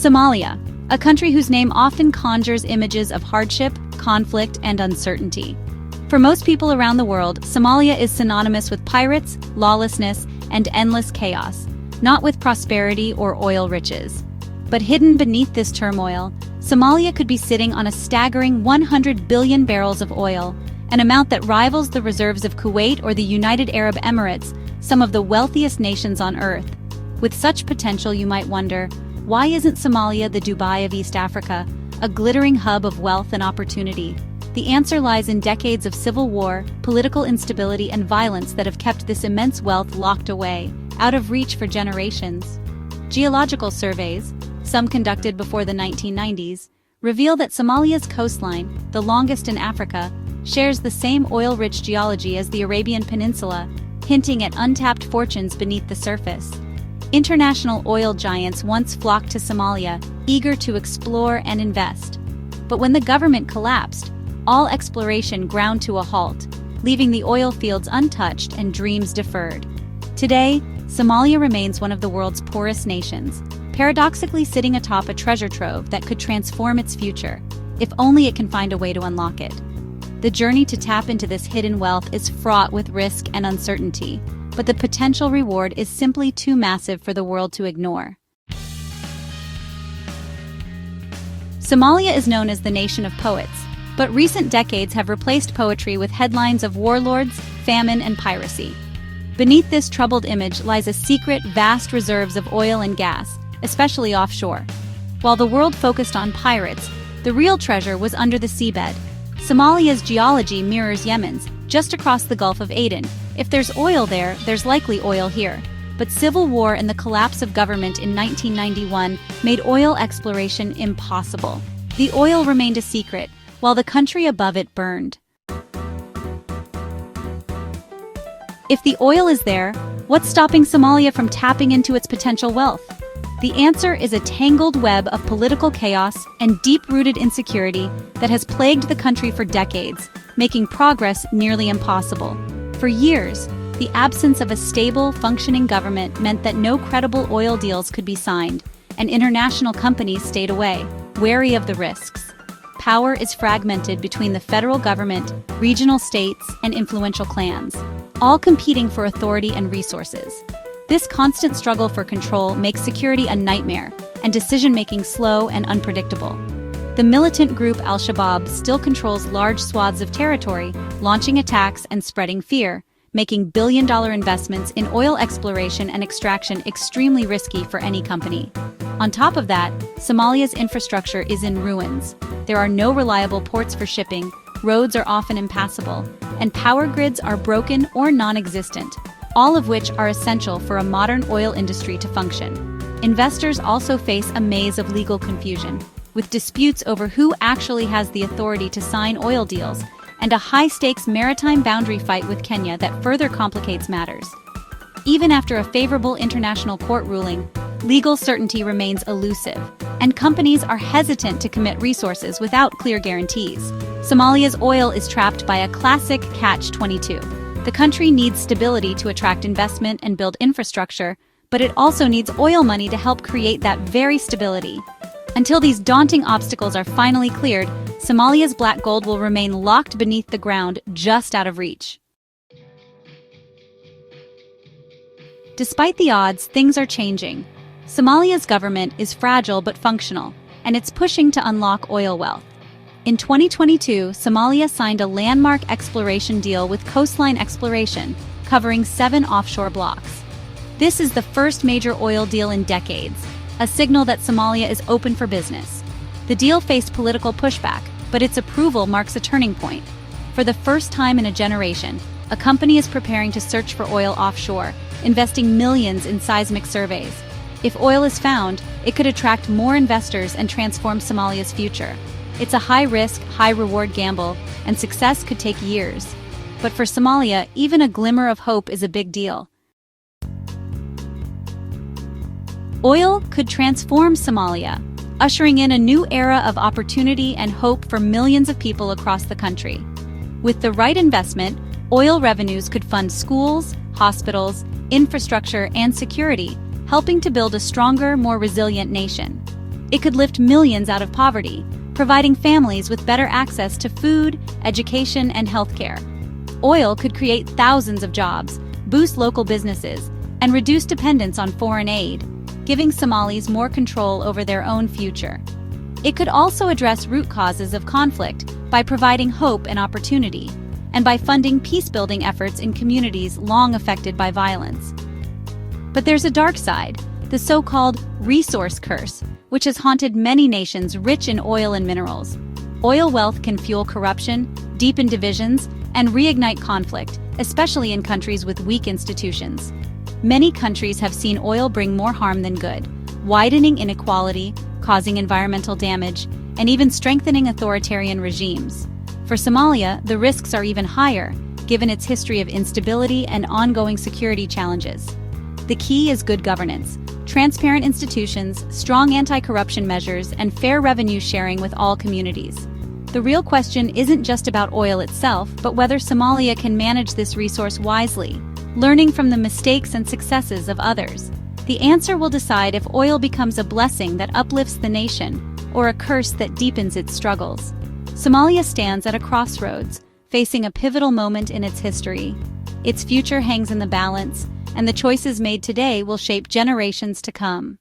Somalia, a country whose name often conjures images of hardship, conflict, and uncertainty. For most people around the world, Somalia is synonymous with pirates, lawlessness, and endless chaos, not with prosperity or oil riches. But hidden beneath this turmoil, Somalia could be sitting on a staggering 100 billion barrels of oil, an amount that rivals the reserves of Kuwait or the United Arab Emirates, some of the wealthiest nations on Earth. With such potential, you might wonder, why isn't Somalia the Dubai of East Africa, a glittering hub of wealth and opportunity? The answer lies in decades of civil war, political instability, and violence that have kept this immense wealth locked away, out of reach for generations. Geological surveys, some conducted before the 1990s, reveal that Somalia's coastline, the longest in Africa, shares the same oil-rich geology as the Arabian Peninsula, hinting at untapped fortunes beneath the surface. International oil giants once flocked to Somalia, eager to explore and invest. But when the government collapsed, all exploration ground to a halt, leaving the oil fields untouched and dreams deferred. Today, Somalia remains one of the world's poorest nations, paradoxically sitting atop a treasure trove that could transform its future, if only it can find a way to unlock it. The journey to tap into this hidden wealth is fraught with risk and uncertainty, but the potential reward is simply too massive for the world to ignore. Somalia is known as the nation of poets, but recent decades have replaced poetry with headlines of warlords, famine, and piracy. Beneath this troubled image lies a secret, vast reserves of oil and gas, especially offshore. While the world focused on pirates, the real treasure was under the seabed. Somalia's geology mirrors Yemen's, just across the Gulf of Aden. If there's oil there, there's likely oil here. But civil war and the collapse of government in 1991 made oil exploration impossible. The oil remained a secret, while the country above it burned. If the oil is there, what's stopping Somalia from tapping into its potential wealth? The answer is a tangled web of political chaos and deep-rooted insecurity that has plagued the country for decades, making progress nearly impossible. For years, the absence of a stable, functioning government meant that no credible oil deals could be signed, and international companies stayed away, wary of the risks. Power is fragmented between the federal government, regional states, and influential clans, all competing for authority and resources. This constant struggle for control makes security a nightmare, and decision-making slow and unpredictable. The militant group Al-Shabaab still controls large swaths of territory, launching attacks and spreading fear, making billion-dollar investments in oil exploration and extraction extremely risky for any company. On top of that, Somalia's infrastructure is in ruins. There are no reliable ports for shipping, roads are often impassable, and power grids are broken or non-existent, all of which are essential for a modern oil industry to function. Investors also face a maze of legal confusion, with disputes over who actually has the authority to sign oil deals, and a high-stakes maritime boundary fight with Kenya that further complicates matters. Even after a favorable international court ruling, legal certainty remains elusive, and companies are hesitant to commit resources without clear guarantees. Somalia's oil is trapped by a classic catch-22. The country needs stability to attract investment and build infrastructure, but it also needs oil money to help create that very stability. Until these daunting obstacles are finally cleared, Somalia's black gold will remain locked beneath the ground, just out of reach. Despite the odds, things are changing. Somalia's government is fragile but functional, and it's pushing to unlock oil wealth. In 2022, Somalia signed a landmark exploration deal with Coastline Exploration, covering 7 offshore blocks. This is the first major oil deal in decades, a signal that Somalia is open for business. The deal faced political pushback, but its approval marks a turning point. For the first time in a generation, a company is preparing to search for oil offshore, investing millions in seismic surveys. If oil is found, it could attract more investors and transform Somalia's future. It's a high-risk, high-reward gamble, and success could take years. But for Somalia, even a glimmer of hope is a big deal. Oil could transform Somalia, ushering in a new era of opportunity and hope for millions of people across the country. With the right investment, oil revenues could fund schools, hospitals, infrastructure, and security, helping to build a stronger, more resilient nation. It could lift millions out of poverty, providing families with better access to food, education, and healthcare. Oil could create thousands of jobs, boost local businesses, and reduce dependence on foreign aid, giving Somalis more control over their own future. It could also address root causes of conflict by providing hope and opportunity, and by funding peace-building efforts in communities long affected by violence. But there's a dark side, the so-called resource curse, which has haunted many nations rich in oil and minerals. Oil wealth can fuel corruption, deepen divisions, and reignite conflict, especially in countries with weak institutions. Many countries have seen oil bring more harm than good, widening inequality, causing environmental damage, and even strengthening authoritarian regimes. For Somalia, the risks are even higher, given its history of instability and ongoing security challenges. The key is good governance, transparent institutions, strong anti-corruption measures, and fair revenue sharing with all communities. The real question isn't just about oil itself, but whether Somalia can manage this resource wisely, learning from the mistakes and successes of others. The answer will decide if oil becomes a blessing that uplifts the nation, or a curse that deepens its struggles. Somalia stands at a crossroads, facing a pivotal moment in its history. Its future hangs in the balance, and the choices made today will shape generations to come.